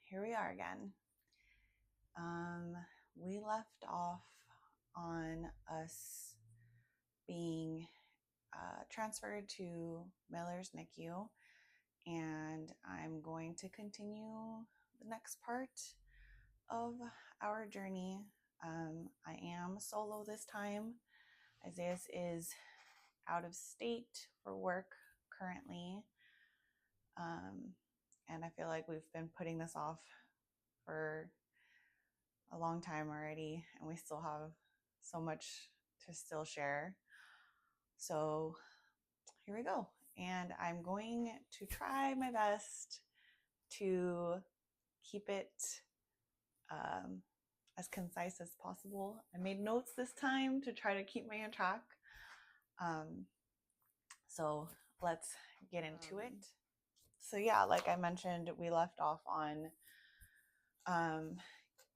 here we are again. We left off on us being transferred to Miller's NICU, and I'm going to continue the next part of our journey. I am solo this time. Isaiah is out of state for work currently, and I feel like we've been putting this off for a long time already, and we still have so much to still share. So here we go. And I'm going to try my best to keep it as concise as possible. I made notes this time to try to keep me on track. So let's get into it. So yeah, like I mentioned, we left off on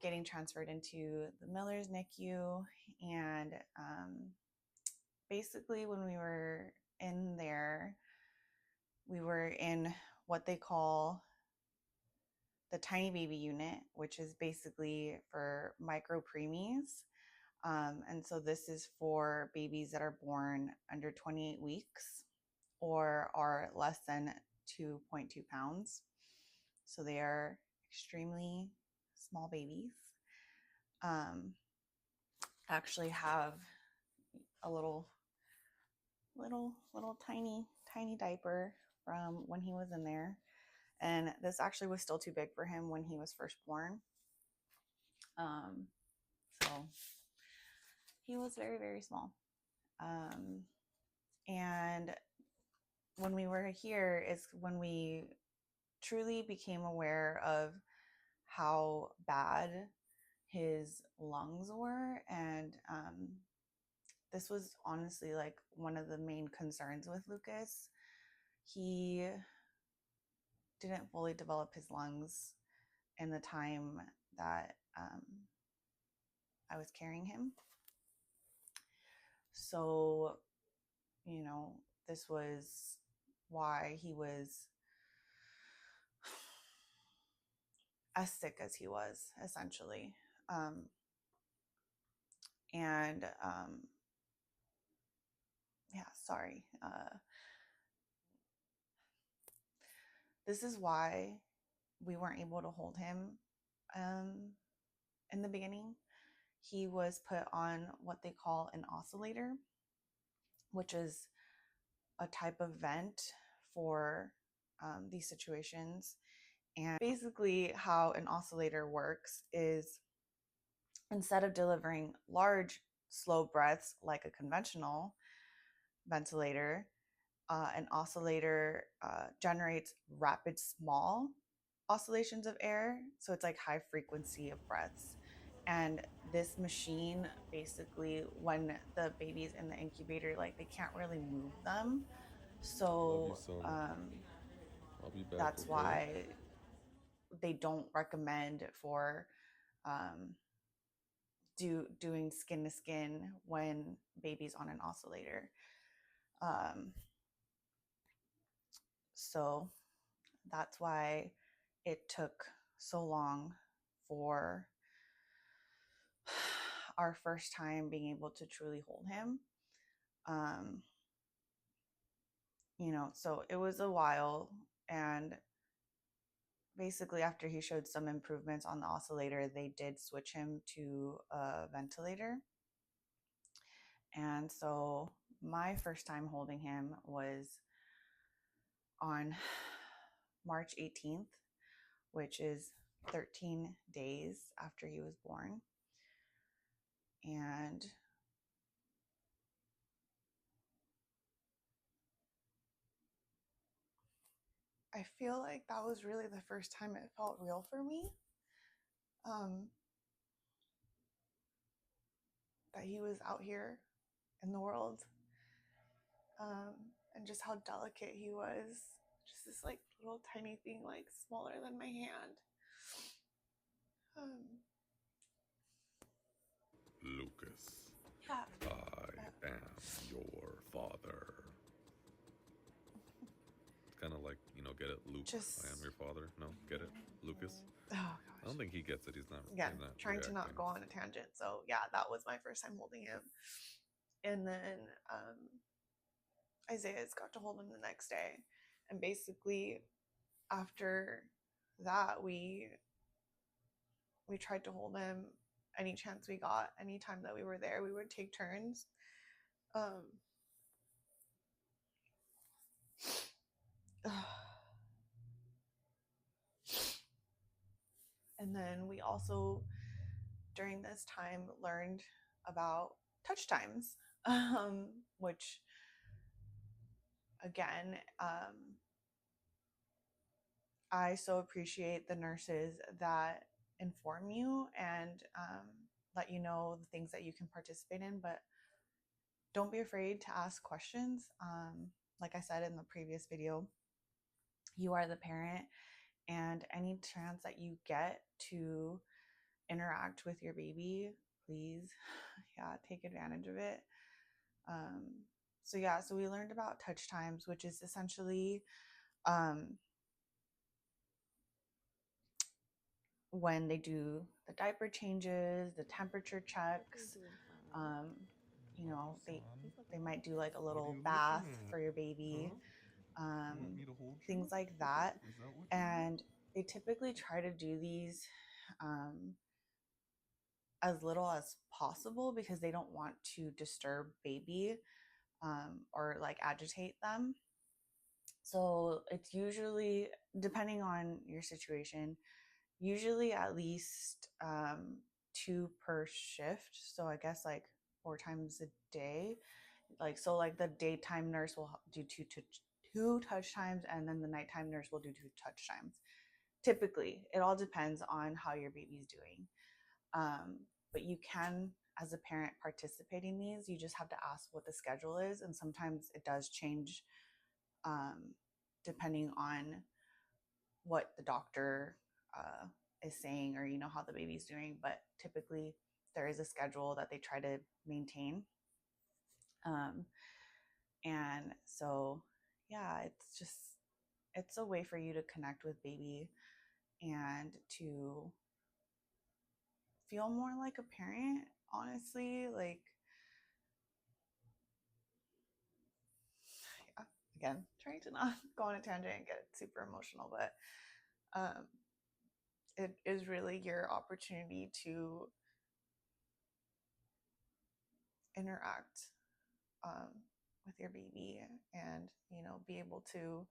getting transferred into the Miller's NICU, and basically when we were in there, we were in what they call the tiny baby unit, which is basically for micro preemies. And so this is for babies that are born under 28 weeks or are less than 2.2 pounds. So they are extremely small babies. Actually have a little tiny diaper from when he was in there, and this actually was still too big for him when he was first born. So he was very, very small. And when we were here is when we truly became aware of how bad his lungs were, and this was honestly like one of the main concerns with Lucas. He didn't fully develop his lungs in the time that I was carrying him. So, this was why he was as sick as he was, essentially. Sorry. This is why we weren't able to hold him in the beginning. He was put on what they call an oscillator, which is a type of vent for these situations. And basically how an oscillator works is, instead of delivering large, slow breaths like a conventional ventilator, an oscillator generates rapid, small oscillations of air. So it's like high frequency of breaths. And this machine, basically, when the baby's in the incubator, like they can't really move them. So I'll be back. that's Okay? why they don't recommend for doing skin to skin when baby's on an oscillator. So that's why it took so long for our first time being able to truly hold him. So it was a while, and basically after he showed some improvements on the oscillator, they did switch him to a ventilator. And so my first time holding him was on March 18th, which is 13 days after he was born. And I feel like that was really the first time it felt real for me. That he was out here in the world. And just how delicate he was. Just this like little tiny thing, like smaller than my hand. Lucas, Yeah. I am your father. It's kind of like, get it, Luke? just, I am your father. No, get it, Lucas. oh I don't gosh, think he gets it. He's not. again, He's not trying to not reacting. go on a tangent. So yeah, that was my first time holding him. And then Isaiah's got to hold him the next day. And basically after that, we tried to hold him any chance we got. Anytime that we were there, we would take turns. Um, and then we also, during this time, learned about touch times, which again, I so appreciate the nurses that inform you and let you know the things that you can participate in, but don't be afraid to ask questions. Like I said in the previous video, you are the parent, and any chance that you get to interact with your baby, please, yeah, take advantage of it. So we learned about touch times, which is essentially when they do the diaper changes, the temperature checks. Um, you know, they might do like a little bath for your baby, things like that. And they typically try to do these as little as possible because they don't want to disturb baby or like agitate them. So it's usually, depending on your situation, usually at least two per shift. So I guess like 4 times a day. Like the daytime nurse will do two touch times, and then the nighttime nurse will do two touch times. Typically, it all depends on how your baby's doing. But you can, as a parent, participate in these. You just have to ask what the schedule is, and sometimes it does change depending on what the doctor is saying, or how the baby's doing. But typically, there is a schedule that they try to maintain. And so, yeah, it's a way for you to connect with baby and to feel more like a parent, honestly. Like, yeah, again, trying to not go on a tangent and get super emotional, but it is really your opportunity to interact with your baby and, be able to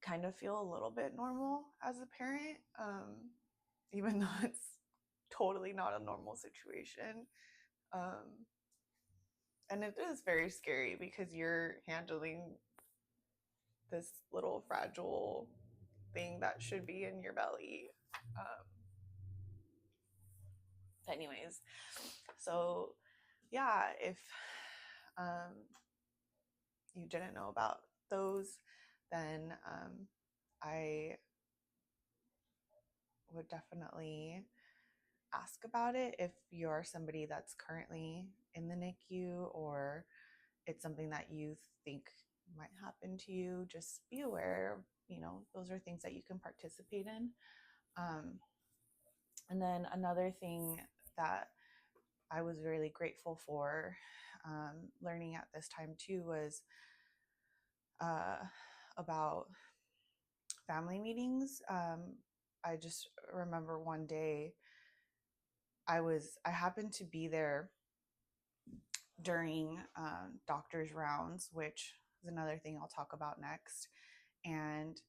kind of feel a little bit normal as a parent, even though it's totally not a normal situation. And it is very scary because you're handling this little fragile thing that should be in your belly. Anyways, so yeah, if you didn't know about those, then I would definitely ask about it if you're somebody that's currently in the NICU, or it's something that you think might happen to you. Just be aware, those are things that you can participate in. And then another thing that I was really grateful for learning at this time too was about family meetings. I just remember one day I happened to be there during doctor's rounds, which is another thing I'll talk about next, and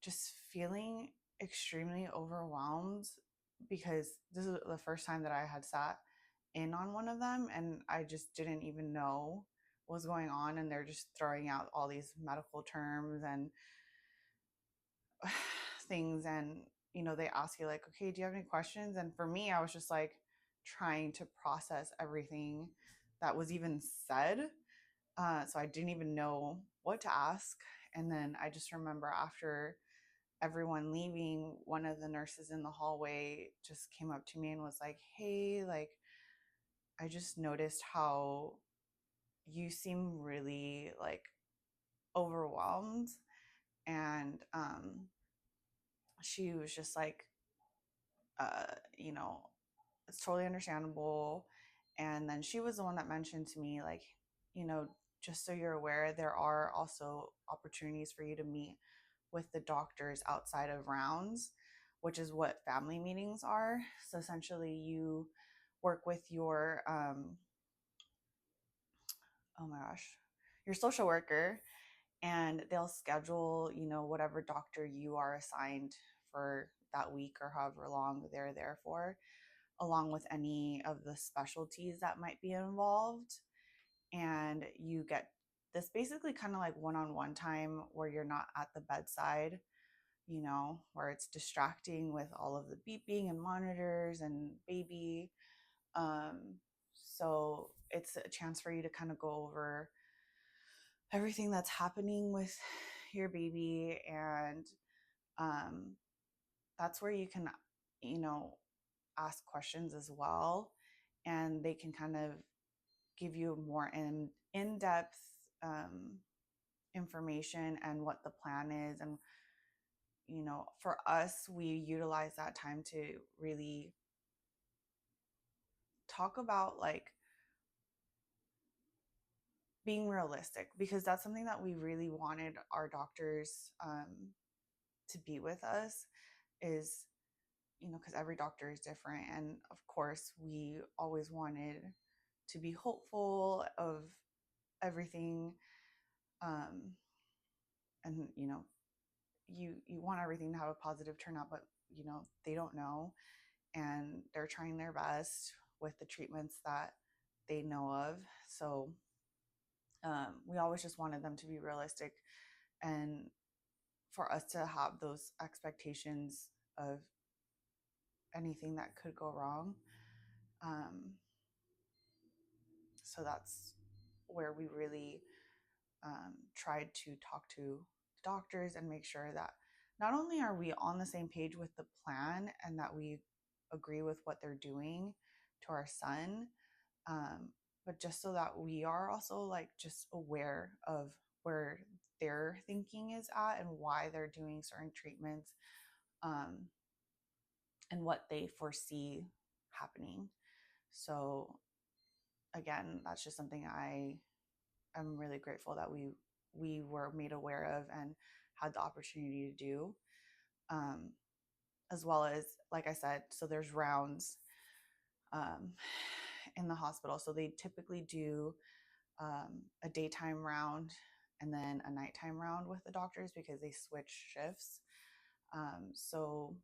just feeling extremely overwhelmed because this is the first time that I had sat in on one of them, and I just didn't even know what was going on, and they're just throwing out all these medical terms and things, and they ask you like, okay, do you have any questions? And for me, I was just like trying to process everything that was even said, so I didn't even know what to ask. And then I just remember after everyone leaving, one of the nurses in the hallway just came up to me and was like, hey, like, I just noticed how you seem really like overwhelmed. And she was just like, you know, it's totally understandable. And then she was the one that mentioned to me, like, you know, just so you're aware, there are also opportunities for you to meet with the doctors outside of rounds, which is what family meetings are. So essentially, you work with your, oh my gosh, your social worker, and they'll schedule, you know, whatever doctor you are assigned for that week or however long they're there for, along with any of the specialties that might be involved. And you get this basically kind of like one-on-one time where you're not at the bedside, you know, where it's distracting with all of the beeping and monitors and baby. Um, so it's a chance for you to kind of go over everything that's happening with your baby. And um, that's where you can, you know, ask questions as well. And they can kind of give you more in-depth information and what the plan is. And you know, for us, we utilize that time to really talk about like being realistic, because that's something that we really wanted our doctors to be with us, is, you know, because every doctor is different. And of course, we always wanted to be hopeful of everything. Um, and, you know, you want everything to have a positive turnout, but, you know, they don't know. And they're trying their best with the treatments that they know of. So we always just wanted them to be realistic, and for us to have those expectations of anything that could go wrong. Um, so that's where we really tried to talk to doctors and make sure that not only are we on the same page with the plan and that we agree with what they're doing to our son, um, but just so that we are also like just aware of where their thinking is at and why they're doing certain treatments, um, and what they foresee happening. So again, that's just something I'm really grateful that we were made aware of and had the opportunity to do. Um, as well as, like I said, so there's rounds um, in the hospital. So they typically do a daytime round and then a nighttime round with the doctors because they switch shifts. So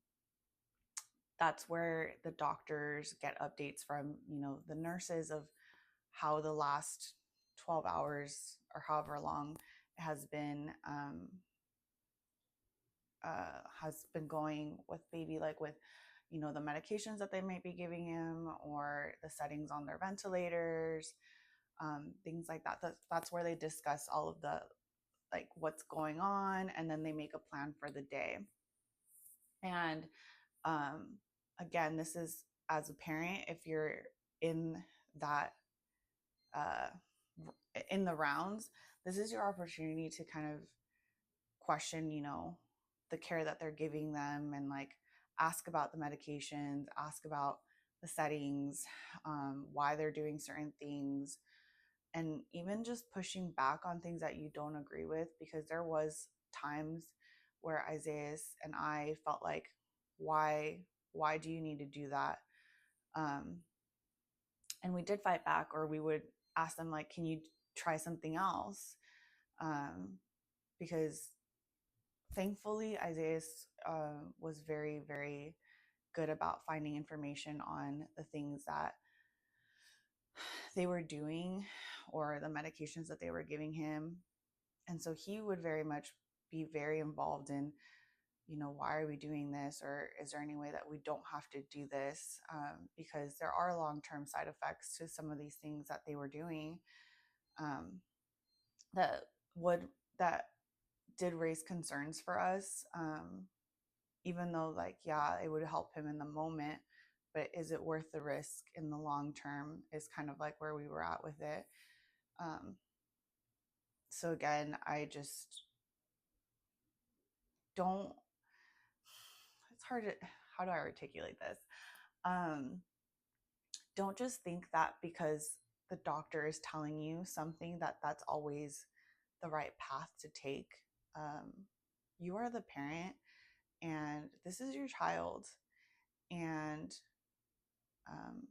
that's where the doctors get updates from, you know, the nurses of how the last 12 hours or however long it has been going with baby, like with, you know, the medications that they might be giving him or the settings on their ventilators, things like that. That's where they discuss all of the like what's going on, and then they make a plan for the day. And um, again, this is as a parent, if you're in that uh, in the rounds, this is your opportunity to kind of question, you know, the care that they're giving them, and like ask about the medications, ask about the settings, why they're doing certain things, and even just pushing back on things that you don't agree with, because there was times where Isaiah and I felt like, why do you need to do that? Um, and we did fight back, or we would ask them like, can you try something else? Um, because thankfully Isaiah was very, very good about finding information on the things that they were doing or the medications that they were giving him. And so he would very much be very involved in, you know, why are we doing this? Or is there any way that we don't have to do this? Because there are long-term side effects to some of these things that they were doing, um, that would, that did raise concerns for us. Even though like, yeah, it would help him in the moment, but is it worth the risk in the long term is kind of like where we were at with it. Um, So again, I just don't, it's hard to, how do I articulate this? Um, don't just think that because the doctor is telling you something that that's always the right path to take. Um, you are the parent, and this is your child, and um,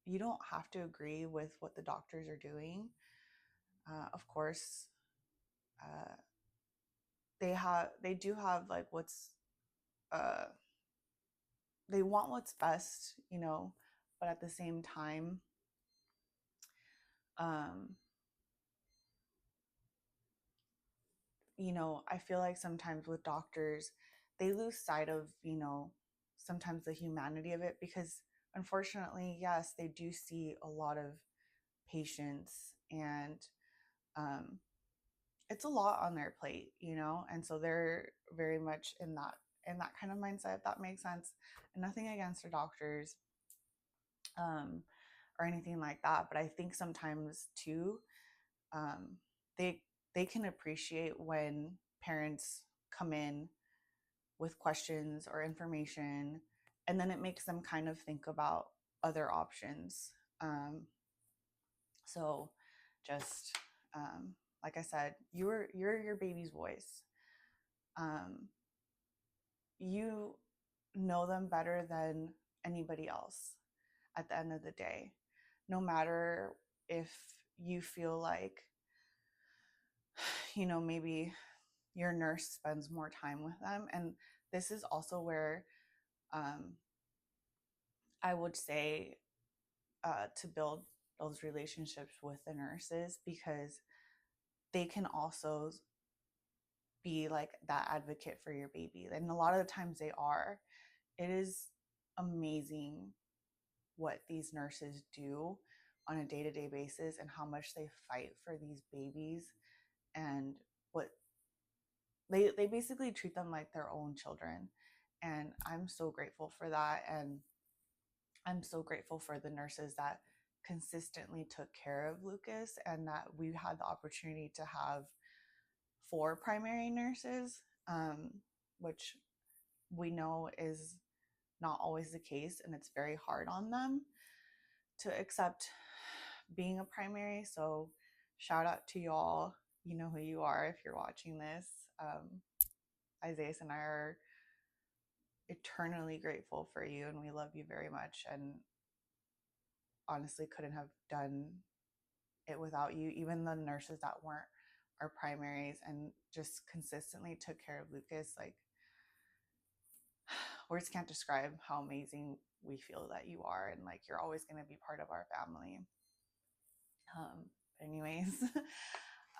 you don't have to agree with what the doctors are doing. Of course, uh, they do have like what's uh, they want what's best, but at the same time, um, I feel like sometimes with doctors, they lose sight of, sometimes the humanity of it because unfortunately, yes, they do see a lot of patients and um, it's a lot on their plate, and so they're very much in that kind of mindset, if that makes sense. And nothing against the doctors um, or anything like that, but I think sometimes too, um, they they can appreciate when parents come in with questions or information, and then it makes them kind of think about other options. So, just like I said, you're your baby's voice. Um, you know them better than anybody else. At the end of the day, no matter if you feel like maybe your nurse spends more time with them. And this is also where um, I would say to build those relationships with the nurses because they can also be like that advocate for your baby. And a lot of the times they are. It is amazing what these nurses do on a day-to-day basis and how much they fight for these babies and what they basically treat them like their own children. And I'm so grateful for that. And I'm so grateful for the nurses that consistently took care of Lucas and that we had the opportunity to have 4 primary nurses, which we know is not always the case. And it's very hard on them to accept being a primary. So shout out to y'all. You know who you are if you're watching this. Isaiah and I are eternally grateful for you and we love you very much. And honestly, couldn't have done it without you. Even the nurses that weren't our primaries and just consistently took care of Lucas, like words can't describe how amazing we feel that you are. And like, you're always going to be part of our family. Anyways,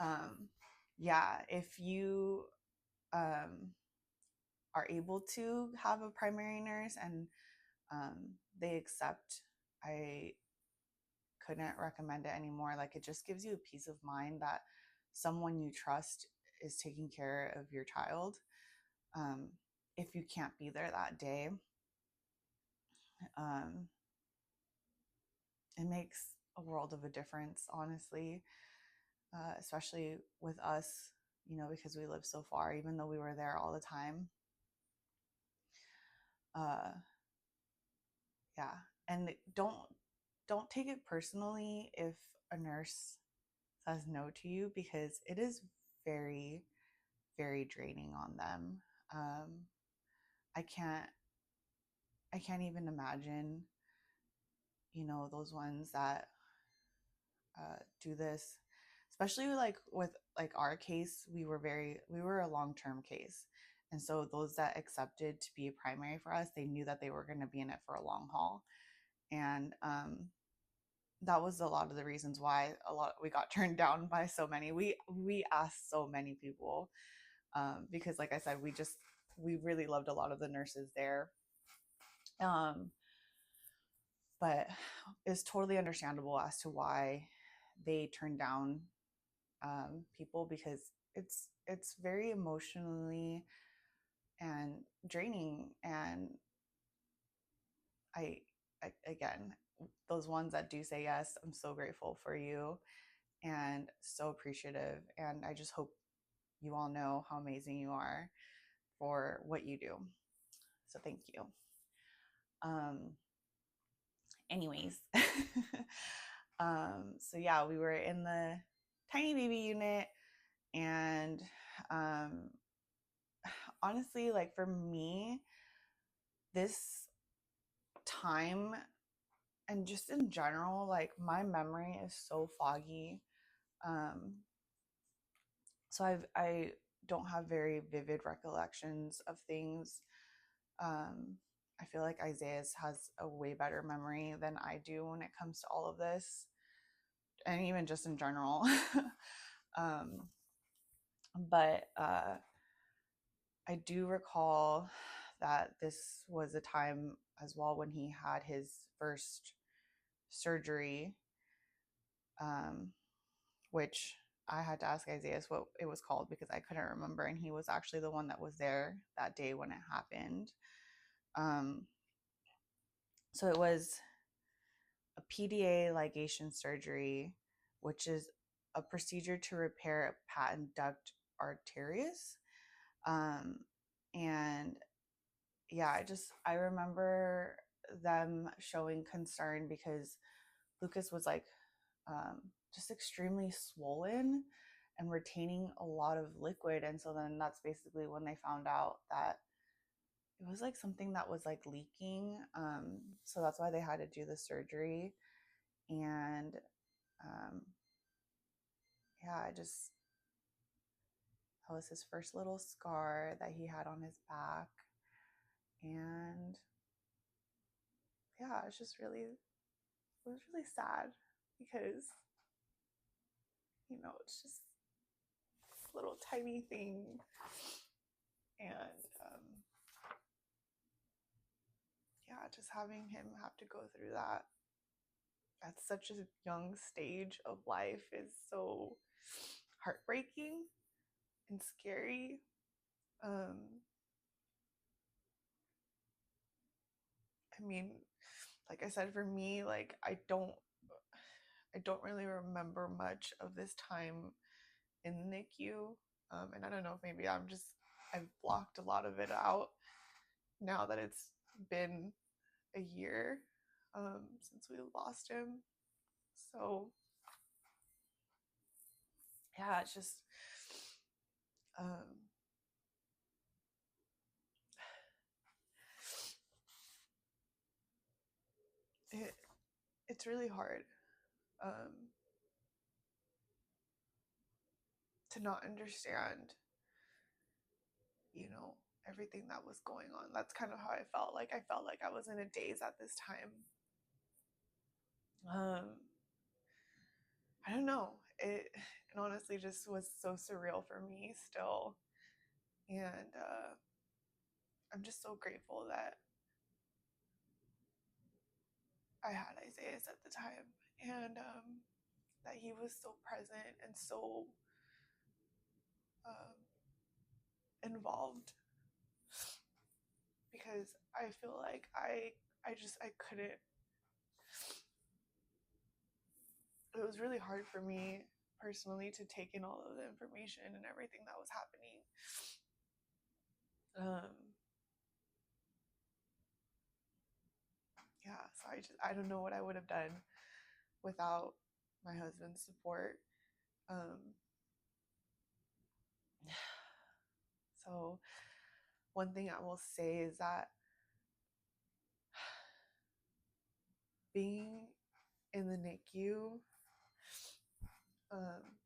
um, yeah, if you are able to have a primary nurse and they accept, I couldn't recommend it anymore. Like, it just gives you a peace of mind that someone you trust is taking care of your child. Um, if you can't be there that day, um, it makes a world of a difference, honestly, especially with us, because we live so far, even though we were there all the time. Uh, yeah, and don't take it personally if a nurse says no to you because it is very, very draining on them. Um, I can't I can't even imagine, those ones that do this, especially like with like our case, we were a long-term case. And so those that accepted to be a primary for us, they knew that they were going to be in it for a long haul. And that was a lot of the reasons why we got turned down by so many. We asked so many people because like I said, we really loved a lot of the nurses there. Um, but it's totally understandable as to why they turned down people because it's very emotionally and draining. And I again, those ones that do say yes, I'm so grateful for you. and so appreciative. And I just hope you all know how amazing you are for what you do. So thank you. Um, anyways, so yeah, we were in the tiny baby unit, and um, honestly, like for me, this time and just in general, like my memory is so foggy. Um, so I don't have very vivid recollections of things. Um, I feel like Isaiah's has a way better memory than I do when it comes to all of this, and even just in general. um, but I do recall that this was a time as well when he had his first surgery, um, which I had to ask Isaiah what it was called because I couldn't remember, and he was actually the one that was there that day when it happened. Um, so it was a PDA ligation surgery, which is a procedure to repair a patent duct arterius. Um, and yeah, I remember them showing concern because Lucas was like just extremely swollen and retaining a lot of liquid. And so then that's basically when they found out that it was like something that was like leaking. So that's why they had to do the surgery. And um, yeah, that was his first little scar that he had on his back. And yeah, it was really sad because, it's just a little tiny thing. And yeah, just having him have to go through that at such a young stage of life is so heartbreaking and scary. Um, I mean, like I said, for me, like I don't really remember much of this time in the NICU. And I don't know if maybe I've blocked a lot of it out now that it's been a year since we lost him. So yeah, it's just um, it it's really hard um, to not understand, you know, everything that was going on. That's kind of how I felt. Like I felt like I was in a daze at this time. I don't know. It honestly just was so surreal for me still, and I'm just so grateful that I had Isaiah at the time, and that he was so present and so um, involved, because I feel like I couldn't. It was really hard for me personally to take in all of the information and everything that was happening. Um, yeah, so I don't know what I would have done without my husband's support. Um, so one thing I will say is that being in the NICU, um,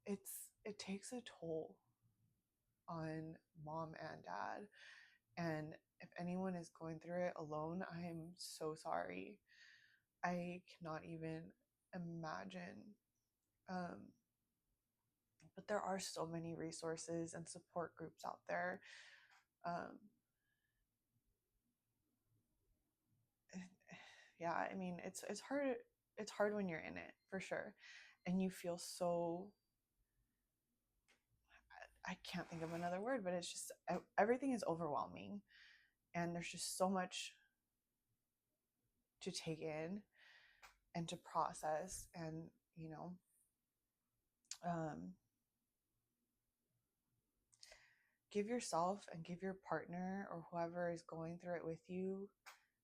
it takes a toll on mom and dad. And if anyone is going through it alone, I am so sorry. I cannot even imagine. Um, but there are so many resources and support groups out there. Um, yeah, I mean, it's hard. It's hard when you're in it for sure, and you feel so. I can't think of another word, but it's just everything is overwhelming, and there's just so much to take in. and to process and, um, give yourself and give your partner or whoever is going through it with you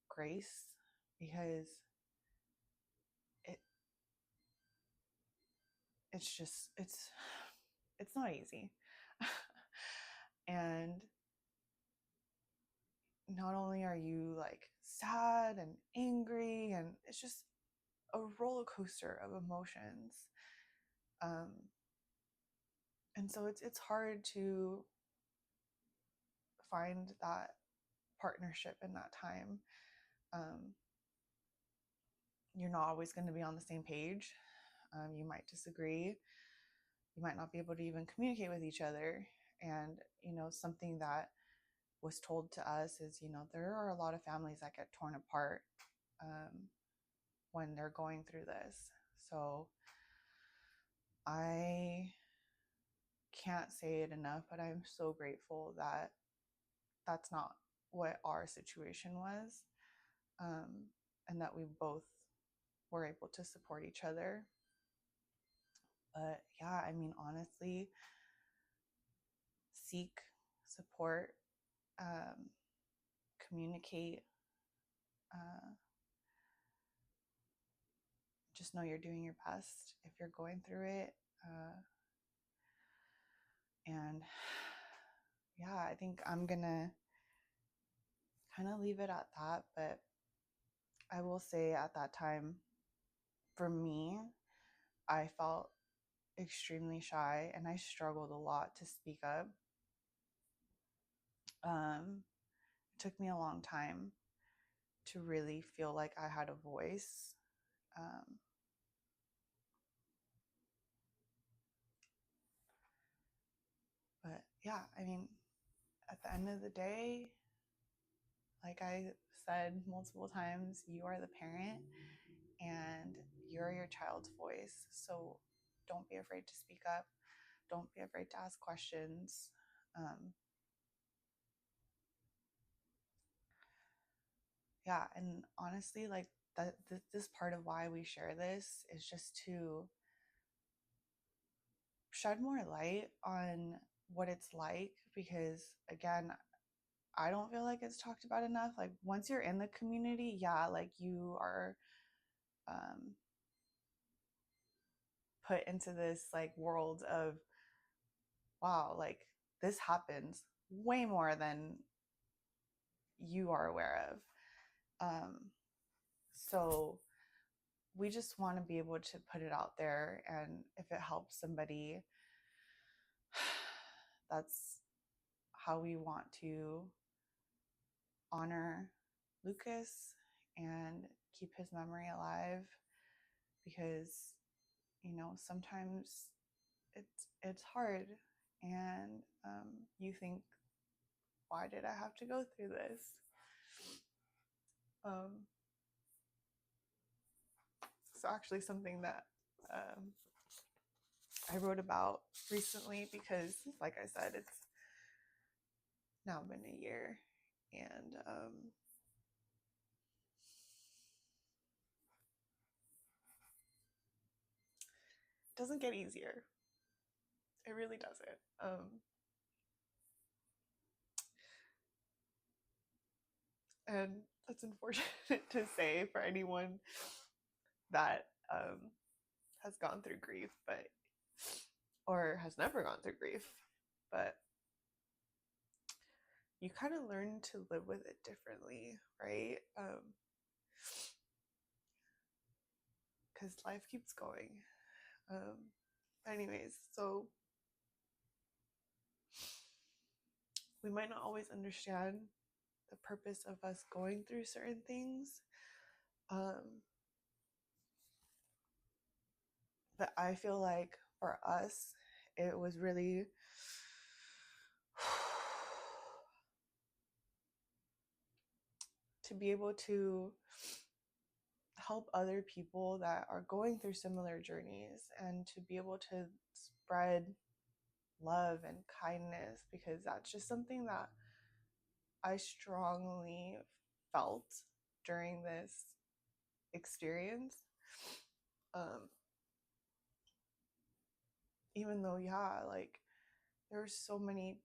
grace, because it it's just it's not easy. And not only are you like sad and angry, and it's just a roller coaster of emotions. um and so it's hard to find that partnership in that time. um you're not always going to be on the same page. You might disagree, you might not be able to even communicate with each other. And something that was told to us is, there are a lot of families that get torn apart when they're going through this. So I can't say it enough, but I'm so grateful that that's not what our situation was, um, and that we both were able to support each other. But yeah, I mean, honestly, seek support, um, communicate, uh, just know you're doing your best if you're going through it. And yeah, I think I'm gonna kind of leave it at that. But I will say at that time, for me, I felt extremely shy and I struggled a lot to speak up. It took me a long time to really feel like I had a voice. Um, but yeah, I mean, at the end of the day, like I said multiple times, you are the parent and you're your child's voice. So don't be afraid to speak up. Don't be afraid to ask questions. Um, yeah, and honestly, like this part of why we share this is just to shed more light on what it's like, because again, I don't feel like it's talked about enough. Like once you're in the community, yeah, like you are um, put into this like world of, wow, like this happens way more than you are aware of. So we just want to be able to put it out there, and if it helps somebody, that's how we want to honor Lucas and keep his memory alive, because sometimes it's hard, and you think, why did I have to go through this? um, so actually something that I wrote about recently, because like I said, it's now been a year, and it doesn't get easier. It really doesn't. And that's unfortunate to say for anyone that has gone through grief, but or has never gone through grief, but you kind of learn to live with it differently, right? Because life keeps going. Anyways, so we might not always understand the purpose of us going through certain things, but I feel like for us, it was really to be able to help other people that are going through similar journeys, and to be able to spread love and kindness, because that's just something that I strongly felt during this experience. Um, even though, yeah, like there's so many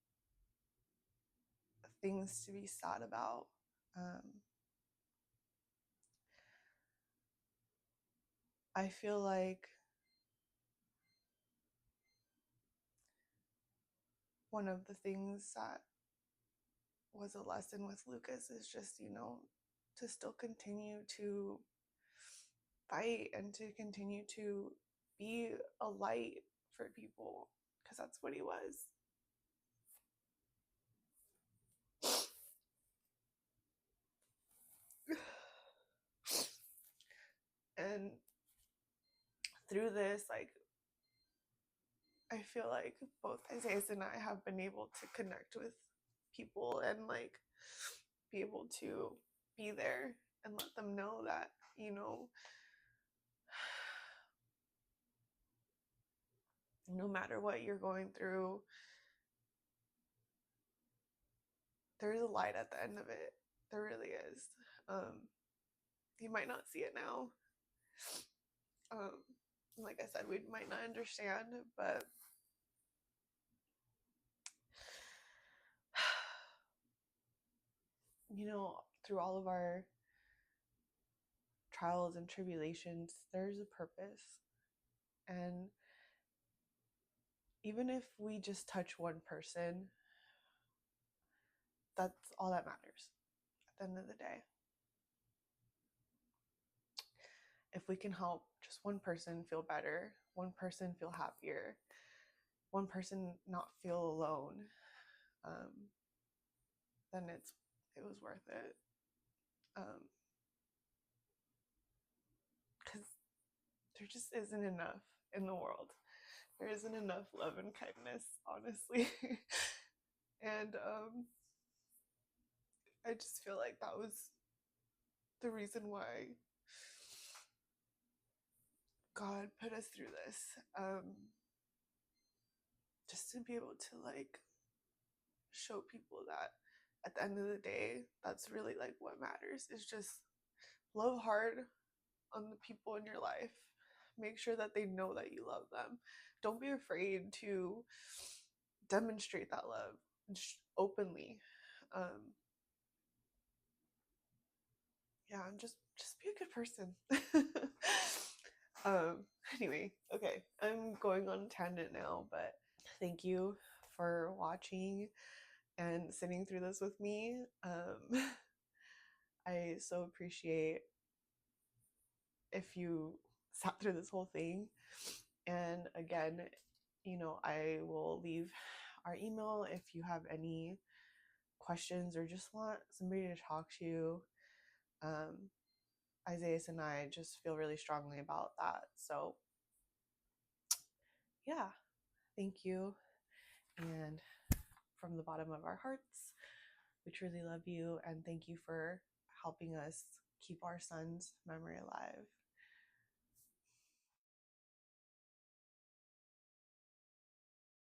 things to be sad about. I feel like one of the things that was a lesson with Lucas is just, to still continue to fight and to continue to be a light for people, because that's what he was. And through this, like, I feel like both Isaiah and I have been able to connect with people and like be able to be there and let them know that, no matter what you're going through, there's a light at the end of it. There really is. You might not see it now. Like I said, we might not understand, but through all of our trials and tribulations, there's a purpose. And even if we just touch one person, that's all that matters at the end of the day. If we can help just one person feel better, one person feel happier, one person not feel alone, then it was worth it. Because there just isn't enough in the world. There isn't enough love and kindness, honestly. And I just feel like that was the reason why God put us through this. Just to be able to like show people that at the end of the day, that's really like what matters, is just love hard on the people in your life. Make sure that they know that you love them. Don't be afraid to demonstrate that love openly. Yeah, and just be a good person. Anyway, okay, I'm going on a tangent now, but thank you for watching and sitting through this with me. I so appreciate if you sat through this whole thing. And again, I will leave our email if you have any questions or just want somebody to talk to. Isaiah and I just feel really strongly about that. So, yeah, thank you. And from the bottom of our hearts, we truly love you and thank you for helping us keep our son's memory alive.